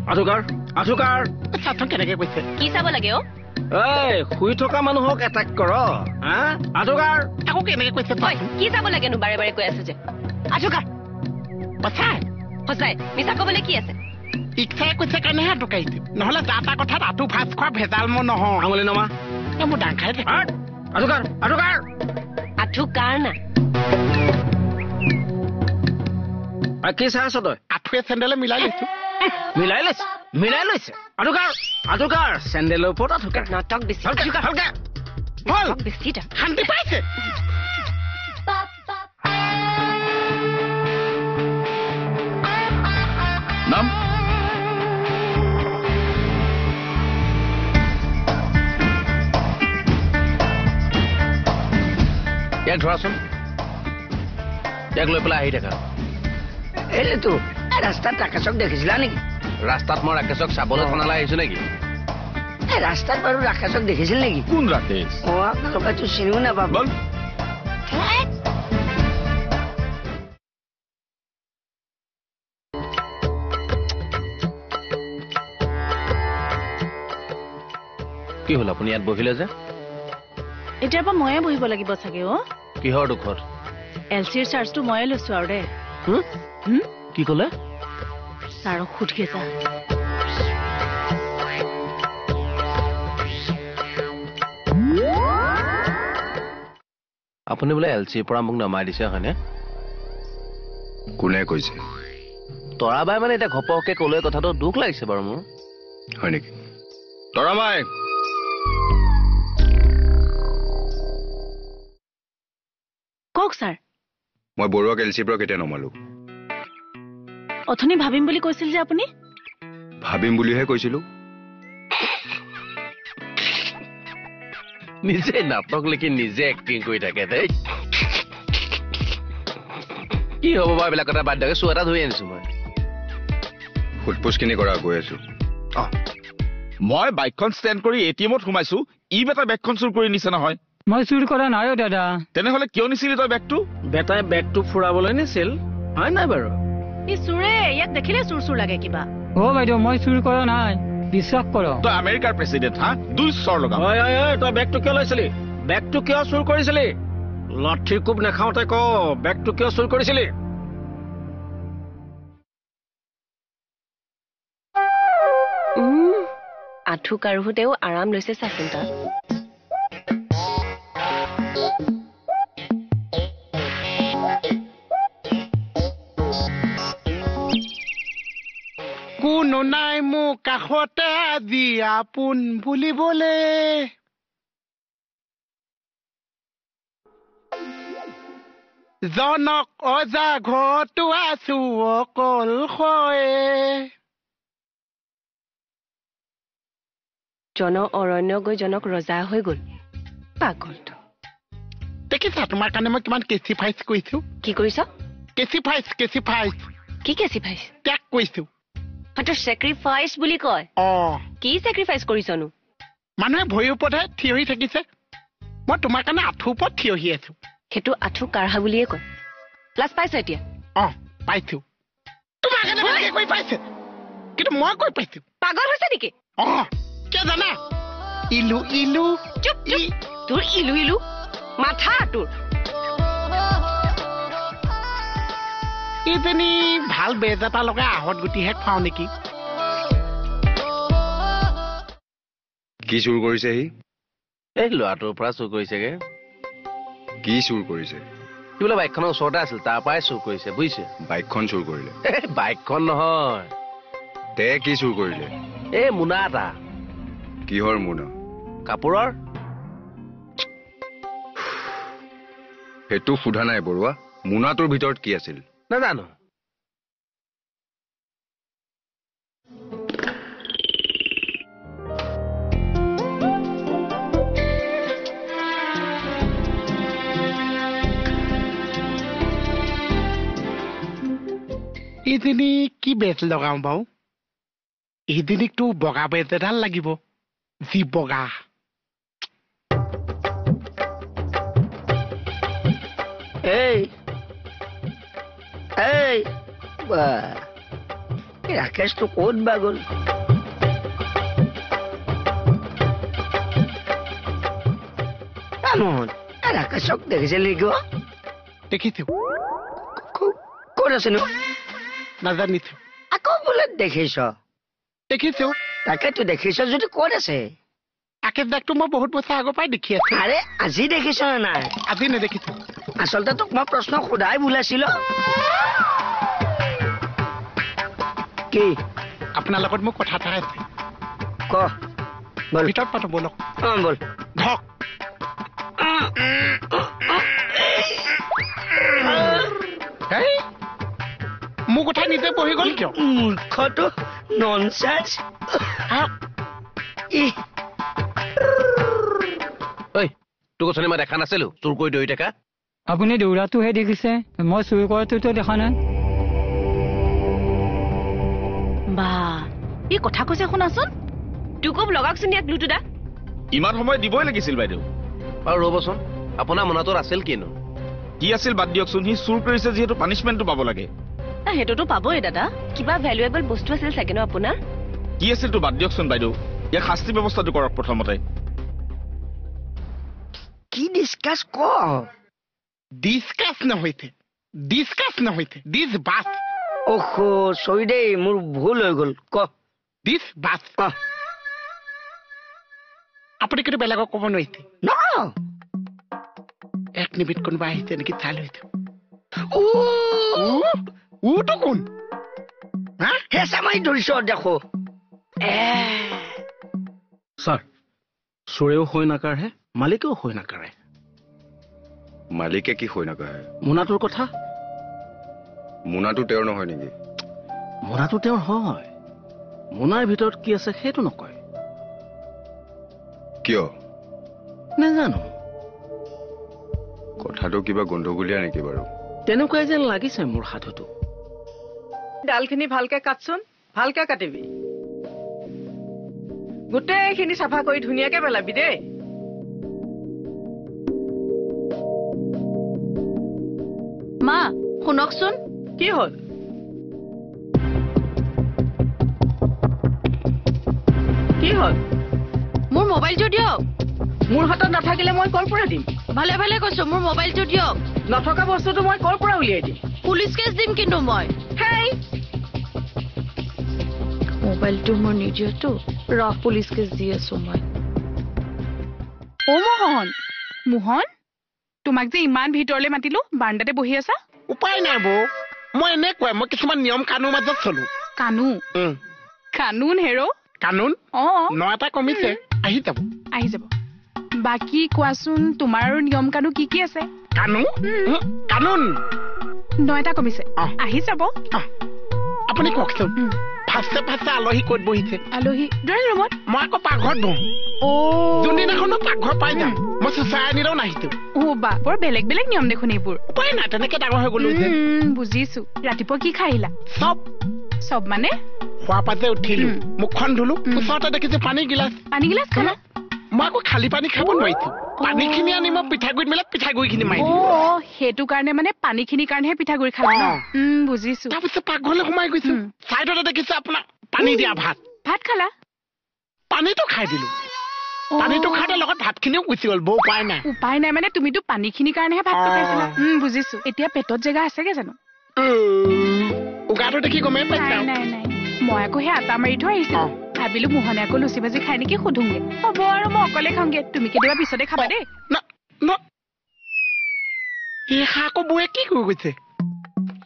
আঠুকাৰ চাচোন কেনেকে কৈছে কি চাব লাগে অ এই শুই থকা মানুহক এটাক কৰ হা আঠুকাৰ আকৌ কেনেকে কৈছে ঐ কি চাব লাগেনো বাৰে বাৰে কৈ আছে যে আজোকা সঁচাই সঁচাই মিছা ক'বলৈ কি আছে ইচ্ছাই কৈছে কাৰণেহে আঁঠুকাইছে নহ'লে যা তা কথাত আঁঠু ভাজ খোৱা ভেজাল মোৰ নহয় আঙুলি নমা মোৰ ডাং খাই থাকে আঠুকাৰ আঠু কাৰ না কি চাই আছ তই আঁঠুৱে চেণ্ডেলে মিলাই লৈছো মিলাই লৈছে আঠুকাৰ চেণ্ডেলৰ ওপৰত আঠুকাৰ নাটক বেছি ভালকে হ'ল বেছি শান্তি পাইছে নাম ইয়াক ধৰাচোন ইয়াক লৈ পেলাই আহি থাকা এইটো ৰাস্তাত ৰাকেশক দেখিছিলা নেকি ৰাস্তাত মই ৰাকেশক চাবলৈ থানালৈ আহিছো নেকি ৰাস্তাত বাৰু ৰাকেশক দেখিছিল নেকি কোন ৰাকেশ আপোনালোকেতো চিনিও নাপাব বল কি হ'ল আপুনি ইয়াত বহিলে যে এতিয়াৰ পৰা ময়ে বহিব লাগিব চাগে অ কিহৰ দুখত এলচিৰ চাৰ্জটো ময়ে লৈছো আৰু দে কি ক'লে ছাৰক সুধি যা আপুনি বোলে এলচিৰ পৰা মোক নমাই দিছে হয়নে কোনে কৈছে তৰাবাই মানে এতিয়া ঘপককে ক'লে কথাটো দুখ লাগিছে বাৰু মোৰ হয় নেকি তৰাবাই কওক ছাৰ মই বৰুৱাক এলচিৰ পৰা কেতিয়া নমালো অথনি ভাবিম বুলি কৈছিল যে আপুনি ভাবিম বুলিহে কৈছিলো নিজে নাটক লিখি নিজে এক্টিং কৰি থাকে দেই কি হ'ব বাৰু এইবিলাক কথা বাদ দিয়ক চুৱা এটা ধৰি আনিছো মই ফুটপোছখিনি কৰা গৈ আছো মই বাইকখন ষ্টেণ্ড কৰি এটিএমত সোমাইছো ই বেটা বেগখন চুৰ কৰি নিছে নহয় মই চুৰ কৰা নাই দাদা তেনেহলে কিয় নিছিলি তই বেগটো বেটাই বেগটো ফুৰাবলৈ নিছিল হয় নাই বাৰু ই চুৰে ইয়াক দেখিলে চুৰ চুৰ লাগে কিবা অ বাইদেউ মই চুৰ কৰা নাই বিশ্বাস কৰক তই আমেৰিকাৰ প্ৰেচিডেণ্ট হা দুই চৰ লগা তই বেগটো কিয় লৈছিলি বেগটো কিয় চুৰ কৰিছিলি লঠিৰ কোব নাখাওঁতে ক বেগটো কিয় চুৰ কৰিছিলি আঠু কাঢ়োতেও আৰাম লৈছে চাচোন তাত কোনো নাই মোক কাষতে আজি আপোন বুলিবলে জনক অজা ঘৰতো আছো অকল জন অৰণ্য গৈ জনক ৰজা হৈ গ'ল পাগলটো দেখিছা তোমাৰ কাৰণে মই কিমান কেচিফাইচ কৰিছো কি কৰিছ কেচিফাইচ কি কেচিফাইচ ত্যাগ কৰিছো হয়তো চেক্ৰিফাইচ বুলি কয় কি চেক্ৰিফাইচ কৰিছনো মানুহে ভৰিৰ ওপৰতহে থিয় হৈ থাকিছে মই তোমাৰ কাৰণে আঁঠুৰ ওপৰত থিয় হৈ আছো সেইটো আঁঠু কাঢ়া বুলিয়ে কয় লাজ পাইছ এতিয়া পাইছো তোমাৰ কাৰণে কৈ পাইছে কিন্তু মই কৈ পাইছো পাগল হৈছে নেকি কিয় জানা ইলু ইলু চুপ তোৰ ইলু ইলু মাথা তোৰ ইজনী ভাল বেজ এটা লগাই আহত গুটিহে খুৱাও নেকি কি চুৰ কৰিছে সি এই ল'ৰাটোৰ পৰা চুৰ কৰিছেগে কি চুৰ কৰিছে কি বোলে বাইকখনৰ ওচৰতে আছিল তাৰ পৰাই চুৰ কৰিছে বুজিছে বাইকখন চুৰ কৰিলে বাইকখন নহয় তে কি চুৰ কৰিলে এই মোনা এটা কিহৰ মোনা কাপোৰৰ সেইটো সোধা নাই বৰুৱা মোনাটোৰ ভিতৰত কি আছিল নাজানো ইজনী কি বেজ লগাও বাৰু ইজনীকতো বগা বেজ এডাল লাগিব যি বগা এই এই ৰাকেশটো ক'ত বা গ'ল মোহন এই ৰাকেশক দেখিছিল নেকি দেখিছো ক'ত আছেনো নাজানিছো আকৌ বোলে দেখিছ দেখিছো তাকেতো দেখিছ যদি ক'ত আছে আকেশ দাকটো মই বহুত বছৰ আগৰ পৰাই দেখি আছো আৰে আজি দেখিছ নে নাই আজি নেদেখিছো আচলতে তোক মই প্ৰশ্ন সোধাই বোলাইছিলো কি আপোনাৰ লগত মোৰ কথা এটা আছে ক বল ভিতৰত পাতো বলক বল ধক হেই মোৰ কথা নিজে বহি গ'ল কিয় মূৰ্খটো ননচেন্স ঐ তোক অথনি মই দেখা নাছিলো চুৰ কৰি দৌৰি থকা আপুনি দৌৰাটোহে দেখিছে মই চুৰ কৰাটোতো দেখা নাই বা ই কথা কৈছে শুনাচোন তোকো লগাওকচোন ইয়াক লুটুদা ইমান সময় দিবই লাগিছিল বাইদেউ আৰু ৰ'বচোন আপোনাৰ মনাটোত আছিল কিনো কি আছিল বাদ দিয়কচোন সি চুৰ কৰিছে যিহেতু পানিচমেণ্টটো পাব লাগে সেইটোতো পাবই দাদা কিবা ভেলুৱেবল বস্তু আছিল চাগে ন আপোনাৰ কি আছিলতো বাদ দিয়কচোন বাইদেউ ইয়াক শাস্তি ব্যৱস্থাটো কৰক প্ৰথমতে কি ডিছকাছ ক ডিছকাছ নহৈছে দিছ বাছ অহ চৰি দেই মোৰ ভুল হৈ গ'ল ক দিছ বাছ আপুনি কিন্তু বেলেগক ক'ব নোৱাৰিছে ন এক নিমিট কোনোবা আহিছে নেকি চাই লৈছে উটো কোন হা হেঁচা মাৰি ধৰিছ দেখো ছাৰ চোৰেও হৈ নাকাঢ়ে মালিকেও হৈ নাকাঢ়ে মালিকে কি হৈ নাকাঢ়ে মোনাটোৰ কথা মোনাটো তেওঁৰ নহয় নেকি মোনাটো তেওঁৰ হয় মোনাৰ ভিতৰত কি আছে সেইটো নকয় কিয় নাজানো কথাটো কিবা গণ্ডগোলীয়া নেকি বাৰু তেনেকুৱাই যেন লাগিছে মোৰ সাধুটো ডালখিনি ভালকে কাটচোন ভালকে কাটিবি গোটেইখিনি চাফা কৰি ধুনীয়াকে পেলাবি দেই মা শুনকচোন কি হ'ল কি হ'ল মোৰ মোবাইলটো দিয়ক মোৰ হাতত নাথাকিলে মই ক'ৰ পৰা দিম ভালে ভালে কৈছো মোৰ মোবাইলটো দিয়ক নথকা বস্তুটো মই ক'ৰ পৰা উলিয়াই দিম পুলিচ কেছ দিম কিন্তু মই হেই মোবাইলটো মোৰ নিদিয়েতো ৰহ পুলিচ কেছ দি আছো মই মোহন মোহন তোমাক যে ইমান ভিতৰলৈ মাতিলো বাৰাণ্ডাতে বহি আছা উপায় নাই বৌ মই এনেকুৱাই মই কিছুমান নিয়ম কানুনৰ মাজত চলো কানুন হেৰ কানুন অ 9টা কমিছে আহি যাব বাকী কোৱাচোন তোমাৰ নিয়ম কানুন কি কি আছে কানুন 9টা কমিছে আহি যাব আপুনি কওকচোন ফাৰ্ষ্টে আলহী ক'ত বহিছে আলহী ড্ৰয়িং ৰুমত মই আকৌ পাকঘৰত বহো যোনদিনাখন পাকঘৰ পাই যাম মই চুচাই আনিলেও নাহিছো বা বৰ বেলেগ বেলেগ নিয়ম দেখোন এইবোৰ উপায় নাই তেনেকে ডাঙৰ হৈ গলো যে বুজিছো ৰাতিপুৱা কি খাই আহিলা চব মানে খোৱা পাতে উঠিলো মুখখন ধুলো ওচৰতে দেখিছো পানী গিলাচ খালা মই আকৌ খালী পানী খাব নোৱাৰিছো পানীখিনি আনি মই পিঠাগুৰিত মিলাই পিঠাগুৰিখিনি মাৰি সেইটো কাৰণে মানে পানীখিনিৰ কাৰণেহে পিঠাগুৰি খালা বুজিছো তাৰপিছত পাকঘৰলৈ সোমাই গৈছো চাইডতে দেখিছো আপোনাক পানী দিয়া ভাত খালা পানীটো খাই দিলো পানীটো খাওঁতে লগত ভাতখিনিও গুচি গ'ল বৌ উপায় নাই মানে তুমিতো পানীখিনিৰ কাৰণেহে ভাতটো খাইছিলা বুজিছো এতিয়া পেটত জেগা আছেগে জানো উগাৰটো দেখি গমেই পাইছা নাই মই আকৌ সেই আটা মাৰি থৈ আহিছিলো ভাবিলো মোহনে আকৌ লুচি ভাজি খাই নেকি সুধোংগে হ'ব আৰু মই অকলে খাওঁগে তুমি কেতিয়াবা পিছতে খাবা দেই এই আকৌ বৌয়ে কি কৰি গৈছে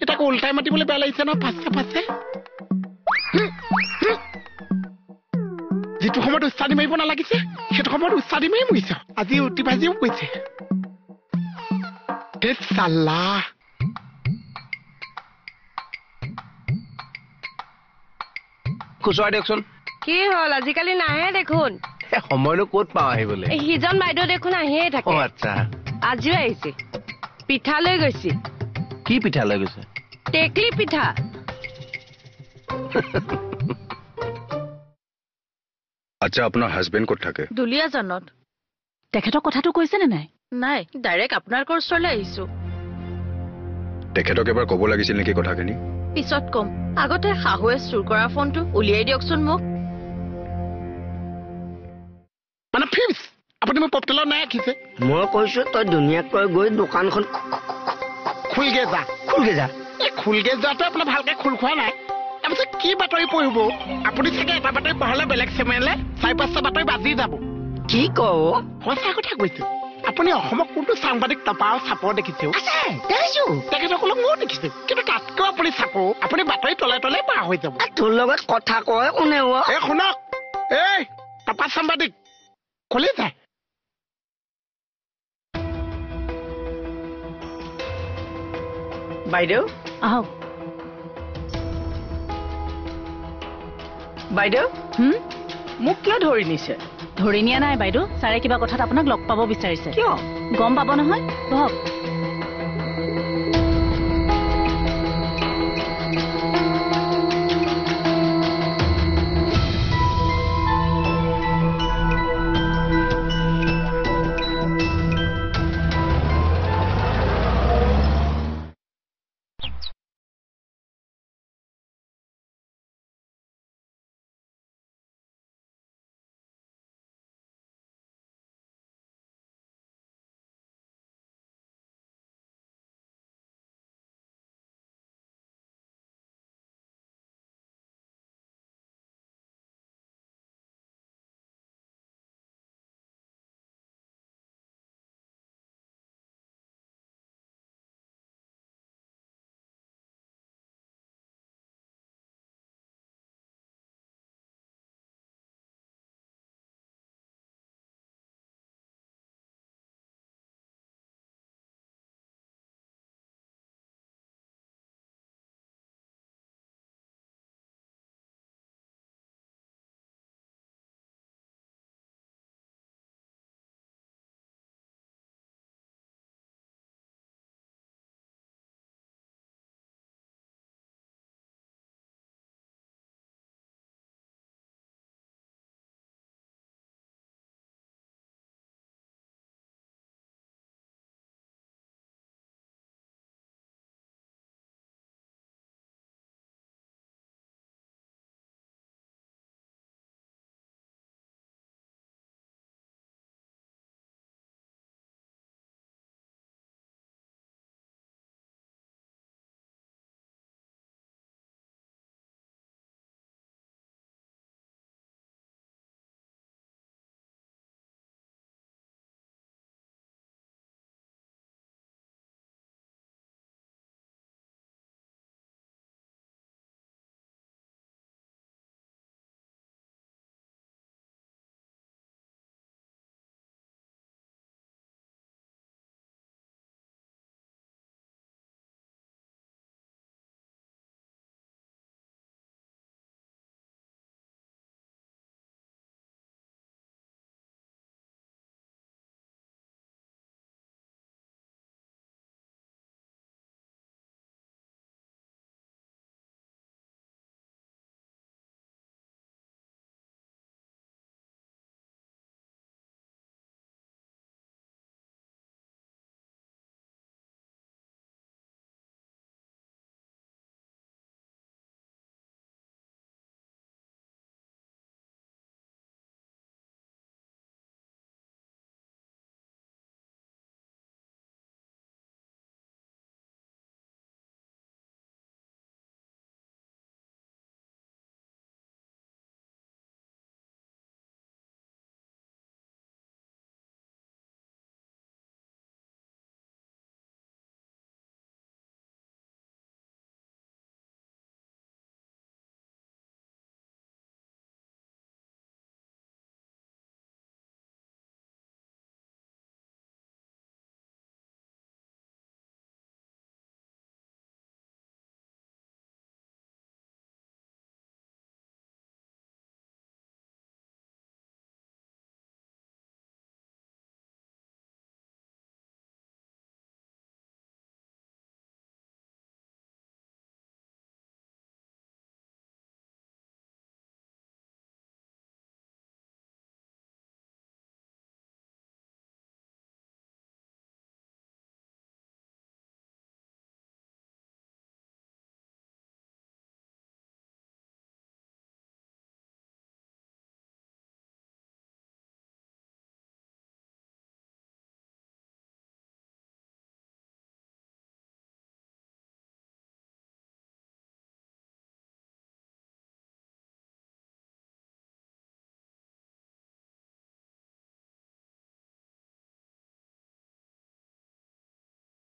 এটা আকৌ উল্টাই মাতিবলৈ বেয়া লাগিছে ন ফাঁচে যিটো সময়ত উচ্চাদি মাৰিব নালাগিছে সেইটো সময়ত উচ্চাদি মাৰি মৰিছে আজি উটি ভাজিও কৈছে খুচুৰাই দিয়কচোন কি হ'ল আজিকালি নাহে দেখোন সময়নো ক'ত পাওঁ আহিবলৈ সিজন বাইদেউ দেখোন আহিয়ে থাকে আচ্ছা আজিও আহিছে পিঠা লৈ গৈছে কি পিঠা লৈ গৈছে টেকলি পিঠা আচ্ছা আপোনাৰ হাজবেণ্ড ক'ত থাকে দুলীয়াজানত তেখেতৰ কথাটো কৈছে নে নাই নাই ডাইৰেক্ট আপোনালোকৰ ওচৰলৈ আহিছো তেখেতক এবাৰ ক'ব লাগিছিল নেকি কথাখিনি পিছত কম আগতে শাহুৱে চুৰ কৰা ফোনটো উলিয়াই দিয়কচোন মোক। মানে ফিক্স আপুনি মোক পপটেলত নাই ৰাখিছে। মই কৈছো তই ধুনীয়াকৈ গৈ দোকানখন খুলগে যা। খুলগে যা। এই খুলগে যোৱাটো আপোনাৰ ভালকে খোল খোৱা নাই। তাৰপিছত কি বাতৰি পঢ়িব আপুনি? চাগে এটা বাতৰি পঢ়ালে বেলেগ চেনেলে 4-5টা বাতৰি বাজি যাব। কি কও সঁচা কথা কৈছো। আপুনি অসমত কোনটো সাংবাদিক টপা আৰু চাপৰ দেখিছে? দেখিছো। তেখেতসকলক ময়ো দেখিছো, কিন্তু তাতকেও আপুনি চাপৰ। আপুনি বাতৰি তলে তলে পাৰ হৈ যাব। তোৰ লগত কথা কয় কোনে এই শুনক, এই টপা সাংবাদিক খুলি যায়। বাইদেউ আহক। বাইদেউ মোক কিয় ধৰি নিছে? ধৰি নিয়া নাই বাইদেউ, ছাৰে কিবা কথাত আপোনাক লগ পাব বিচাৰিছে। কিয়? গম পাব নহয়, বহক।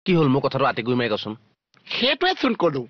কি হ'ল মোৰ কথাটো আঁতি গুৰি মাৰি কচোন সেইটোৱে চোন কলো